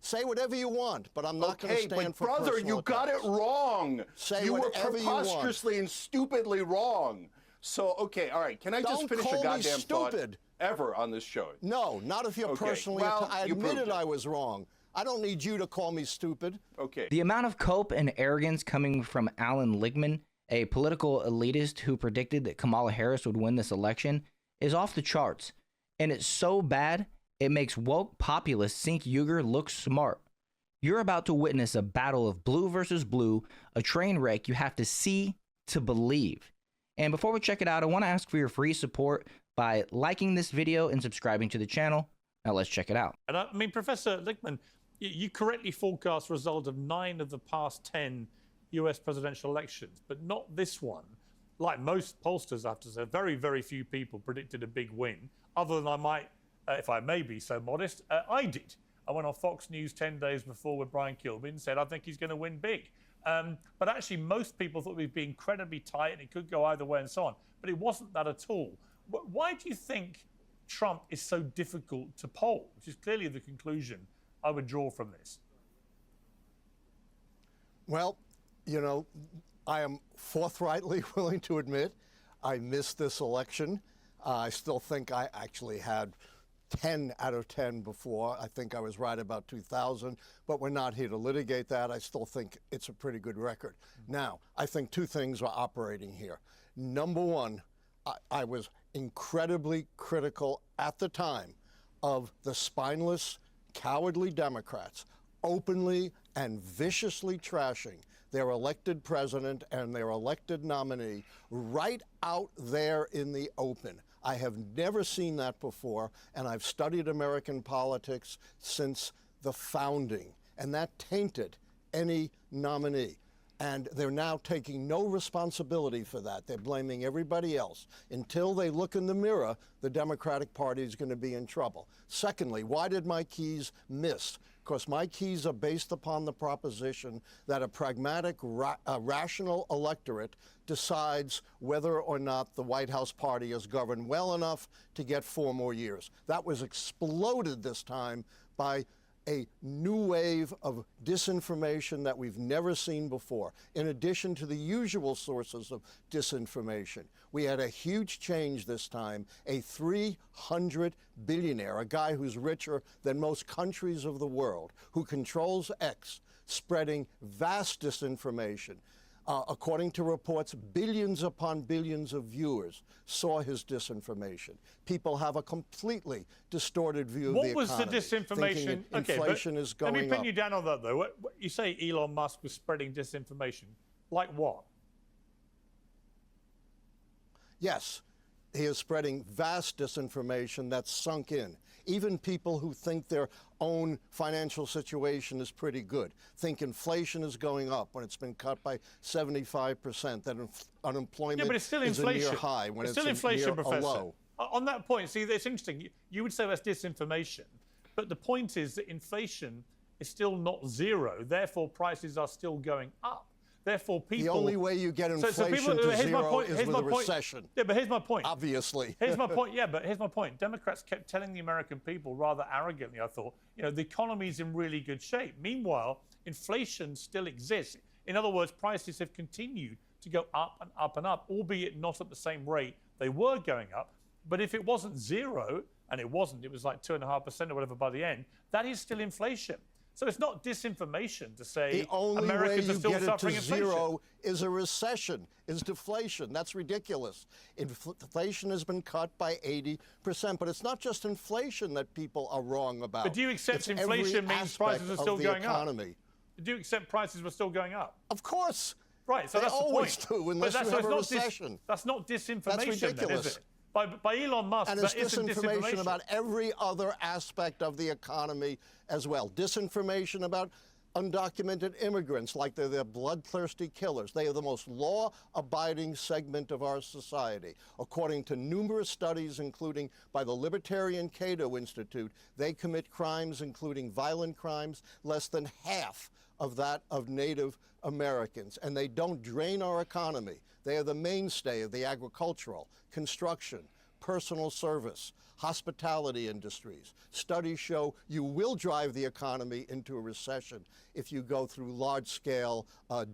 Say whatever you want, but I'm not going to stand for brother, personal you got it wrong. Say you were whatever you want. preposterously and stupidly wrong. So, okay, all right. Can I just finish a goddamn thought ever on this show? No, not if you're personally. I admitted I was wrong. I don't need you to call me stupid. Okay. The amount of cope and arrogance coming from Alan Lichtman, a political elitist who predicted that Kamala Harris would win this election, is off the charts. And it's so bad, it makes woke populist Cenk Uygur look smart. You're about to witness a battle of blue versus blue, a train wreck you have to see to believe. And before we check it out, I want to ask for your free support by liking this video and subscribing to the channel. Now let's check it out. And I mean, Professor Lichtman, you correctly forecast the result of 9 of the past 10 US presidential elections, but not this one. Like most pollsters, I have to say, very, very few people predicted a big win, other than I might, if I may be so modest, I did. I went on Fox News 10 days before with Brian Kilby and said, I think he's going to win big. But actually, most people thought it would be incredibly tight and it could go either way and so on. But it wasn't that at all. Why do you think Trump is so difficult to poll, which is clearly the conclusion I would draw from this? Well, you know, I am forthrightly willing to admit I missed this election. I still think I actually had 10 out of 10 before. I think I was right about 2000, but we're not here to litigate that. I still think it's a pretty good record. Now, I think two things are operating here. Number one, I was incredibly critical at the time of the spineless, cowardly Democrats openly and viciously trashing their elected president and their elected nominee right out there in the open. I have never seen that before, and I've studied American politics since the founding, and that tainted any nominee. And they're now taking no responsibility for that. They're blaming everybody else. Until they look in the mirror, the Democratic Party is going to be in trouble. Secondly, why did my keys miss? Because my keys are based upon the proposition that a pragmatic, rational electorate decides whether or not the White House party is governed well enough to get 4 more years. That was exploded this time by a new wave of disinformation that we've never seen before. In addition to the usual sources of disinformation, we had a huge change this time, a 300 billionaire, a guy who's richer than most countries of the world, who controls X, spreading vast disinformation. According to reports, billions upon billions of viewers saw his disinformation. People have a completely distorted view of the economy. What was the disinformation? Inflation is going up. Let me pin you down on that, though. You say Elon Musk was spreading disinformation. Like what? Yes, he is spreading vast disinformation that's sunk in. Even people who think their own financial situation is pretty good think inflation is going up when it's been cut by 75%, that unemployment is a near high when it's near a low. On that point, see, it's interesting. You would say that's disinformation, but the point is that inflation is still not zero. Therefore, prices are still going up. Therefore, people... The only way you get inflation to zero is with a recession. Yeah, but here's my point. Obviously. Here's my point. Yeah, but here's my point. Democrats kept telling the American people rather arrogantly, I thought, you know, the economy's in really good shape. Meanwhile, inflation still exists. In other words, prices have continued to go up and up and up, albeit not at the same rate they were going up. But if it wasn't zero, and it wasn't, it was like 2.5% or whatever by the end, that is still inflation. So it's not disinformation to say Americans are still suffering inflation. The only way you get it to zero is a recession, is deflation. That's ridiculous. Inflation has been cut by 80%, but it's not just inflation that people are wrong about. But do you accept inflation means prices are still going up? Do you accept prices were still going up? Of course. Right, so that's the point. They always do, unless you have a recession. That's not disinformation, that's ridiculous. Then, is it? By Elon Musk, and it's disinformation about every other aspect of the economy as well. Disinformation about undocumented immigrants, like they're the bloodthirsty killers. They are the most law-abiding segment of our society. According to numerous studies, including by the Libertarian Cato Institute, they commit crimes, including violent crimes, less than half of that of Native Americans. And they don't drain our economy. They are the mainstay of the agricultural, construction, personal service, hospitality industries. Studies show you will drive the economy into a recession if you go through large-scale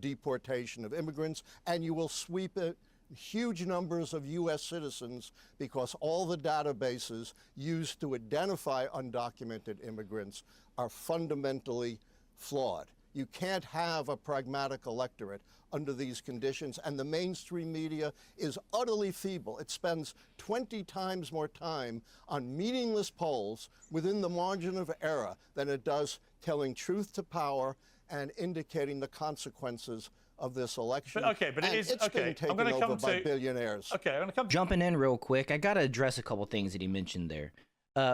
deportation of immigrants, and you will sweep it huge numbers of U.S. citizens because all the databases used to identify undocumented immigrants are fundamentally flawed. You can't have a pragmatic electorate under these conditions, and the mainstream media is utterly feeble. It spends 20 times more time on meaningless polls within the margin of error than it does telling truth to power and indicating the consequences of this election. But it is it's okay. been taken over by billionaires. Okay, I'm going to come. Jumping in real quick, I got to address a couple things that he mentioned there.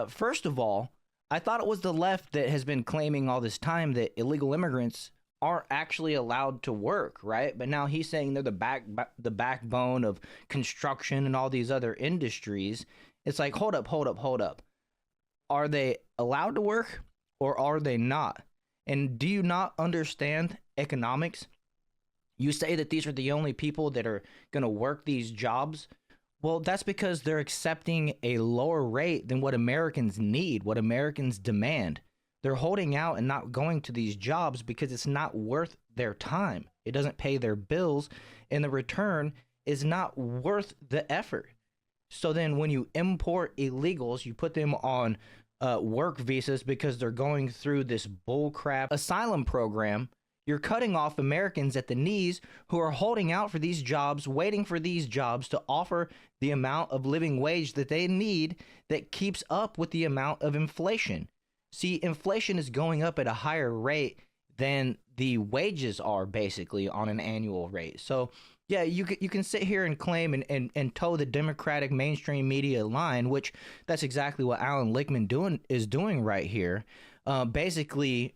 First of all, I thought it was the left that has been claiming all this time that illegal immigrants aren't actually allowed to work, right? But now he's saying they're the backbone of construction and all these other industries. It's like, hold up. Are they allowed to work or are they not? And do you not understand economics? You say that these are the only people that are going to work these jobs. Well, that's because they're accepting a lower rate than what Americans need, what Americans demand. They're holding out and not going to these jobs because it's not worth their time. It doesn't pay their bills, and the return is not worth the effort. So then when you import illegals, you put them on work visas because they're going through this bullcrap asylum program. You're cutting off Americans at the knees who are holding out for these jobs, waiting for these jobs to offer the amount of living wage that they need that keeps up with the amount of inflation. See, inflation is going up at a higher rate than the wages are basically on an annual rate. So, yeah, you can sit here and claim and toe the Democratic mainstream media line, which that's exactly what Alan Lichtman is doing right here. Basically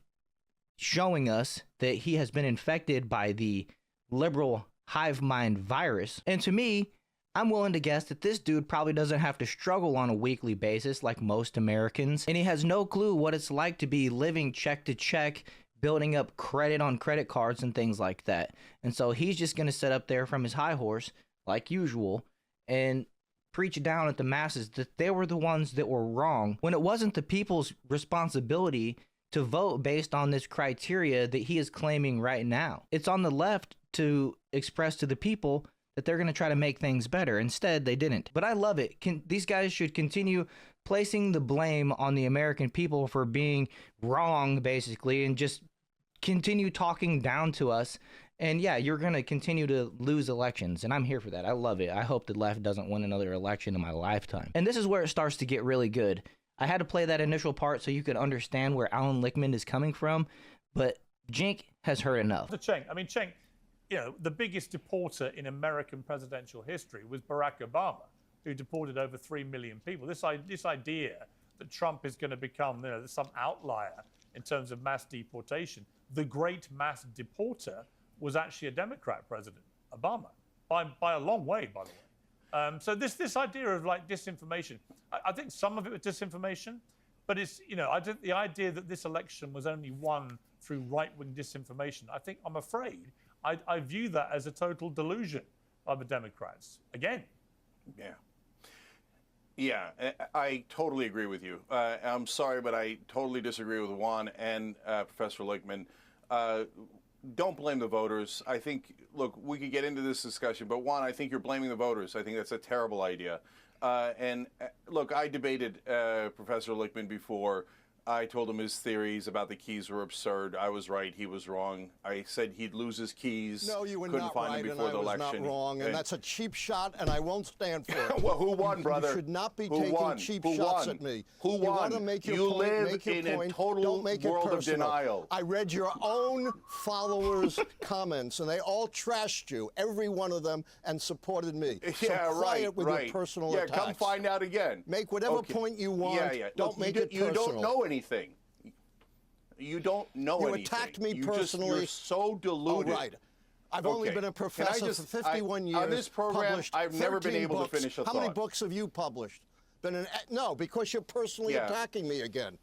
showing us that he has been infected by the liberal hive mind virus. And to me, I'm willing to guess that this dude probably doesn't have to struggle on a weekly basis like most Americans, and he has no clue what it's like to be living check to check, building up credit on credit cards and things like that. And so he's just going to sit up there from his high horse, like usual, and preach down at the masses that they were the ones that were wrong, when it wasn't the people's responsibility to vote based on this criteria that he is claiming right now. It's on the left to express to the people that they're going to try to make things better. Instead, they didn't. But I love it. These guys should continue placing the blame on the American people for being wrong, basically, and just continue talking down to us. And yeah, you're going to continue to lose elections, and I'm here for that. I love it. I hope the left doesn't win another election in my lifetime. And this is where it starts to get really good. I had to play that initial part so you could understand where Alan Lichtman is coming from, but Cenk has heard enough. Cenk, you know, the biggest deporter in American presidential history was Barack Obama, who deported over 3 million people. This idea that Trump is going to become, you know, some outlier in terms of mass deportation. The great mass deporter was actually a Democrat president, Obama, by a long way, by the way. So this idea of like disinformation, I think some of it was disinformation, but it's, you know, I think the idea that this election was only won through right-wing disinformation, I'm afraid, I view that as a total delusion by the Democrats. Again. Yeah, I totally agree with you. I'm sorry, but I totally disagree with Juan and Professor Lichtman. Don't blame the voters. I think, look, we could get into this discussion, but Juan, I think you're blaming the voters. I think that's a terrible idea. And look, I debated Professor Lichtman before. I told him his theories about the keys were absurd. I was right. He was wrong. I said he'd lose his keys. No, you were couldn't not find right, him before the and I was election. not wrong. And that's a cheap shot, and I won't stand for it. Well, who won, brother? You should not be who taking won? cheap who shots won? at me. Who won? You want to make your you point, live make your in point. a total Don't make it world personal. of denial. I read your own followers' comments, and they all trashed you, every one of them, and supported me. Yeah, so quiet with your personal attacks. Yeah, come find out again. Make whatever point you want. Yeah. Don't Look, make it personal. You don't know anything. You don't know anything. You attacked me personally. You're so deluded. Oh, right. I've only been a professor for 51 years. On this program, I've never been able to finish a thought. How many books have you published? No, because you're personally attacking me again.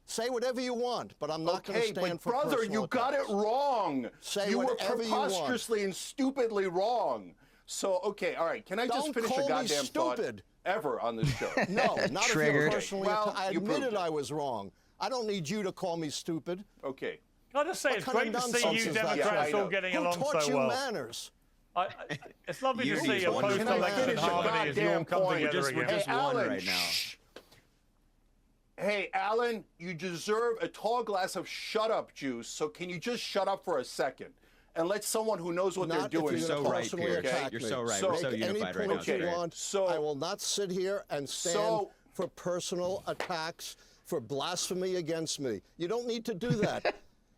Say whatever you want, but I'm not going to stand for personal brother, you got it wrong. Say whatever you want. Preposterously and stupidly wrong. So, okay, all right. Can I just finish a goddamn thought? Don't call me stupid. ever on this show. No, not if Triggered. you're personally. Well, I you proved admitted it. I was wrong. I don't need you to call me stupid. Okay. Can I just say, What it's kind of great to see nonsense you is that? Democrats Yeah, I all know. getting Who along taught so you well. manners? It's lovely to You see need a one. post-election Finish the harmony as you all goddamn come point. together We're again. just Hey, one Alan, right now. shh. Hey, Alan, you deserve a tall glass of shut up juice, so can you just shut up for a second and let someone who knows what Not they're if doing. you're so gonna right, personally Pierce. attack You're me. so right. So- We're so Make any unified right point now. you It's great. want. So- I will not sit here and stand So- for personal attacks, for blasphemy against me. You don't need to do that.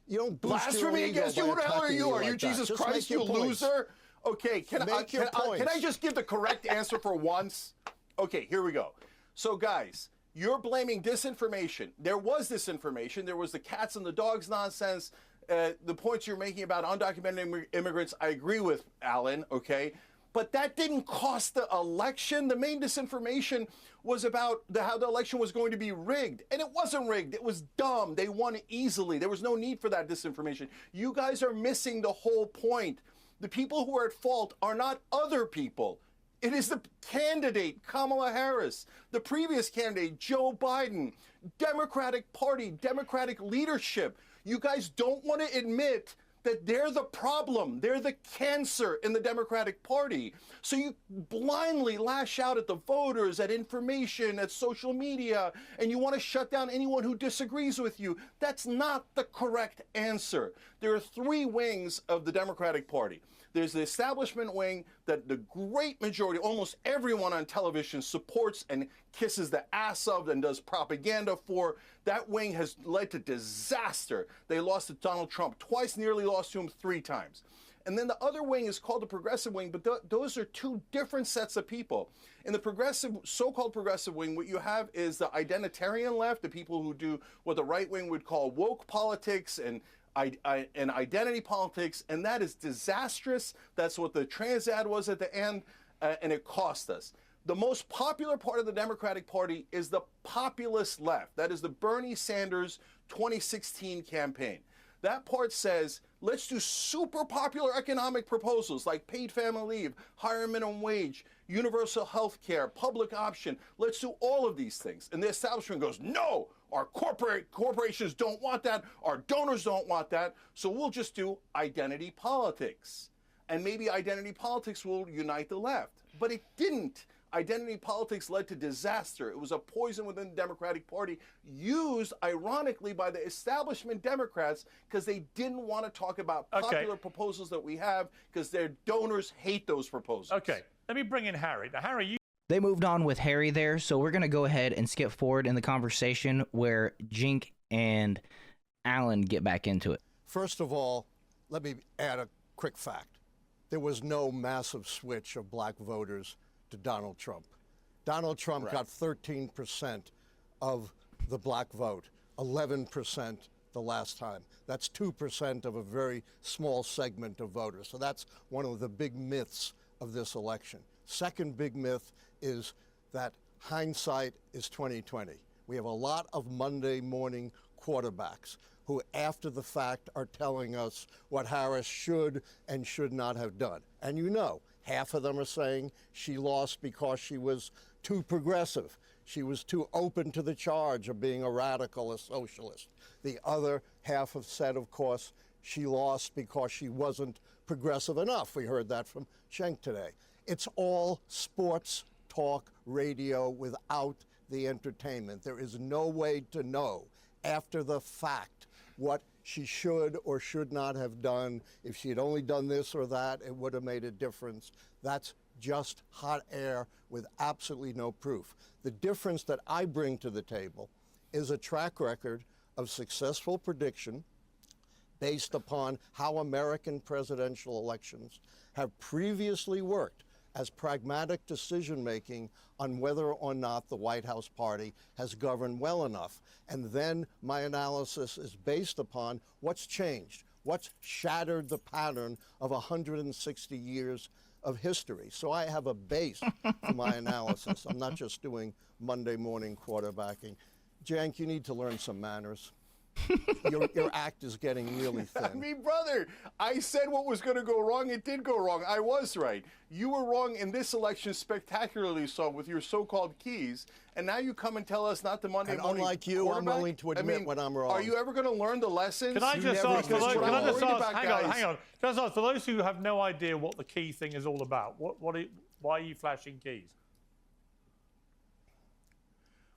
You don't boost your Blasphemy own ego against you? by Who the hell are attacking you? me Are like you that. Jesus Just Christ, make you your points. loser? Okay, can Make your I points. just give the correct answer for once? Okay, here we go. So, guys, you're blaming disinformation. There was disinformation. There was the cats and the dogs nonsense. The points you're making about undocumented immigrants, I agree with, Alan, okay? But that didn't cost the election. The main disinformation was about how the election was going to be rigged. And it wasn't rigged. It was dumb. They won easily. There was no need for that disinformation. You guys are missing the whole point. The people who are at fault are not other people. It is the candidate, Kamala Harris, the previous candidate, Joe Biden, Democratic Party, Democratic leadership. You guys don't want to admit that they're the problem. They're the cancer in the Democratic Party. So you blindly lash out at the voters, at information, at social media, and you want to shut down anyone who disagrees with you. That's not the correct answer. There are three wings of the Democratic Party. There's the establishment wing that the great majority, almost everyone on television supports and kisses the ass of and does propaganda for. That wing has led to disaster. They lost to Donald Trump twice, nearly lost to him 3 times. And then the other wing is called the progressive wing, but those are two different sets of people. In the progressive, so-called progressive wing, what you have is the identitarian left, the people who do what the right wing would call woke politics and identity politics, and that is disastrous. That's what the trans ad was at the end, and it cost us. The most popular part of the Democratic Party is the populist left. That is the Bernie Sanders 2016 campaign. That part says, let's do super popular economic proposals like paid family leave, higher minimum wage, universal health care, public option. Let's do all of these things. And the establishment goes, no, our corporations don't want that. Our donors don't want that. So we'll just do identity politics. And maybe identity politics will unite the left. But it didn't. Identity politics led to disaster. It was a poison within the Democratic Party, used ironically by the establishment Democrats because they didn't want to talk about popular proposals that we have because their donors hate those proposals. Okay, let me bring in Harry. Now, Harry, you They moved on with Harry there, so we're going to go ahead and skip forward in the conversation where Cenk and Alan get back into it. First of all, let me add a quick fact. There was no massive switch of black voters to Donald Trump. Donald Trump got 13% of the black vote, 11% the last time. That's 2% of a very small segment of voters. So that's one of the big myths of this election. Second big myth is that hindsight is 20/20. We have a lot of Monday morning quarterbacks who after the fact are telling us what Harris should and should not have done. And you know, half of them are saying she lost because she was too progressive. She was too open to the charge of being a radical, a socialist. The other half have said, of course, she lost because she wasn't progressive enough. We heard that from Cenk today. It's all sports talk radio without the entertainment. There is no way to know after the fact what she should or should not have done. If she had only done this or that, it would have made a difference. That's just hot air with absolutely no proof. The difference that I bring to the table is a track record of successful prediction based upon how American presidential elections have previously worked as pragmatic decision-making on whether or not the White House party has governed well enough. And then my analysis is based upon what's changed, what's shattered the pattern of 160 years of history. So I have a base for my analysis. I'm not just doing Monday morning quarterbacking. Cenk, you need to learn some manners. your act is getting really thin. I mean, brother, I said what was going to go wrong. It did go wrong. I was right. You were wrong in this election spectacularly so with your so-called keys. And now you come and tell us not the Monday morning unlike you, I'm willing to admit when I'm wrong. Are you ever going to learn the lessons? Can I just ask, hang on. Can I just ask, for those who have no idea what the key thing is all about, why are you flashing keys?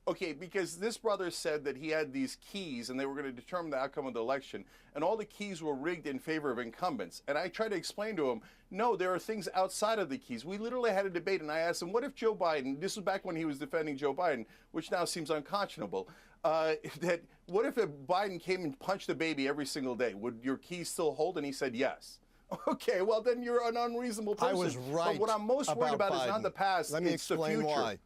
Okay, because this brother said that he had these keys and they were going to determine the outcome of the election, and all the keys were rigged in favor of incumbents. And I tried to explain to him, no, there are things outside of the keys. We literally had a debate, and I asked him, what if Joe Biden, this was back when he was defending Joe Biden, which now seems unconscionable, that what if Biden came and punched a baby every single day? Would your keys still hold? And he said yes. Okay, well, then you're an unreasonable person. I was right. But what I'm most worried about Biden. is not the past, Let me it's the explain future. why.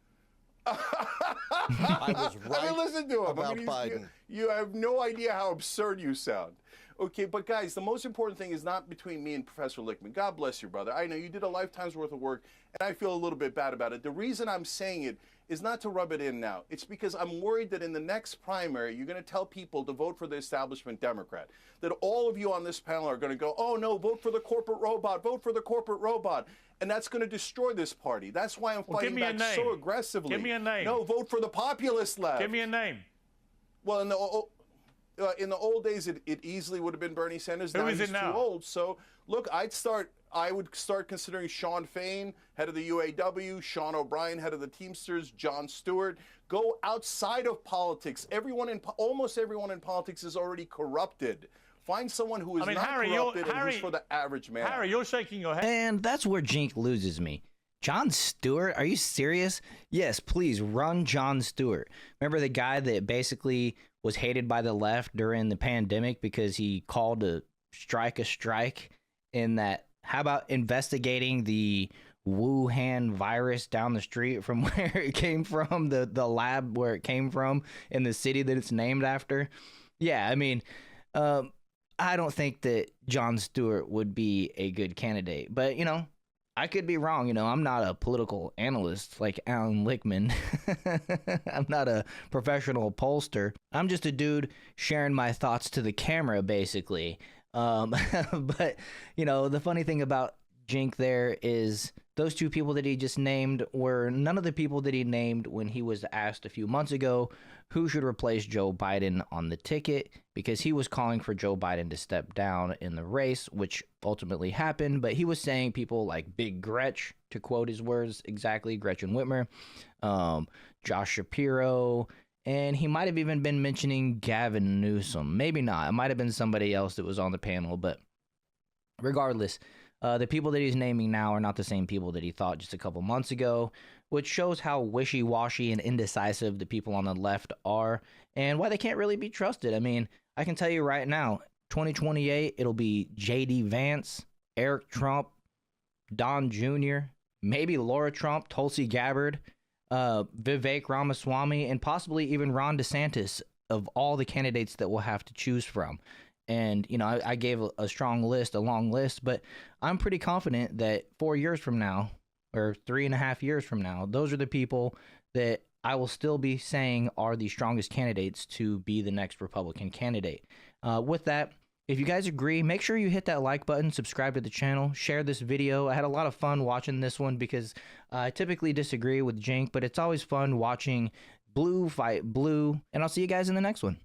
I was right. I mean, listen to him. About Biden. You have no idea how absurd you sound. Okay, but guys, the most important thing is not between me and Professor Lichtman. God bless you, brother. I know you did a lifetime's worth of work, and I feel a little bit bad about it. The reason I'm saying it is not to rub it in now. It's because I'm worried that in the next primary, you're going to tell people to vote for the establishment Democrat. That all of you on this panel are going to go, oh, no, vote for the corporate robot, vote for the corporate robot. And that's going to destroy this party. That's why I'm fighting back so aggressively. Give me a name. No, vote for the populist left. Give me a name. Well, in the old days, it easily would have been Bernie Sanders. Who is it now? Too old. So, look, I would start considering Sean Fain, head of the UAW, Sean O'Brien, head of the Teamsters, Jon Stewart. Go outside of politics. Almost everyone in politics is already corrupted. Find someone who is not corrupted and who's for the average man. Harry, you're shaking your head. And that's where Cenk loses me. Jon Stewart? Are you serious? Yes, please run Jon Stewart. Remember the guy that basically was hated by the left during the pandemic because he called to strike a strike in that, how about investigating the Wuhan virus down the street from where it came from, the lab where it came from in the city that it's named after? Yeah, I mean, I don't think that Jon Stewart would be a good candidate, but I could be wrong. I'm not a political analyst like Alan Lichtman. I'm not a professional pollster. I'm just a dude sharing my thoughts to the camera, basically. But, the funny thing about Cenk there is those two people that he just named were none of the people that he named when he was asked a few months ago who should replace Joe Biden on the ticket, because he was calling for Joe Biden to step down in the race, which ultimately happened. But he was saying people like Big Gretch, to quote his words exactly, Gretchen Whitmer, Josh Shapiro, and he might have even been mentioning Gavin Newsom. Maybe not. It might have been somebody else that was on the panel. But regardless, the people that he's naming now are not the same people that he thought just a couple months ago, which shows how wishy-washy and indecisive the people on the left are and why they can't really be trusted. I mean, I can tell you right now, 2028, it'll be J.D. Vance, Eric Trump, Don Jr., maybe Laura Trump, Tulsi Gabbard, Vivek Ramaswamy, and possibly even Ron DeSantis of all the candidates that we'll have to choose from. And, I gave a strong list, a long list, but I'm pretty confident that 4 years from now, or 3.5 years from now, those are the people that I will still be saying are the strongest candidates to be the next Republican candidate. With that, if you guys agree, make sure you hit that like button, subscribe to the channel, share this video. I had a lot of fun watching this one because I typically disagree with Cenk, but it's always fun watching blue fight blue, and I'll see you guys in the next one.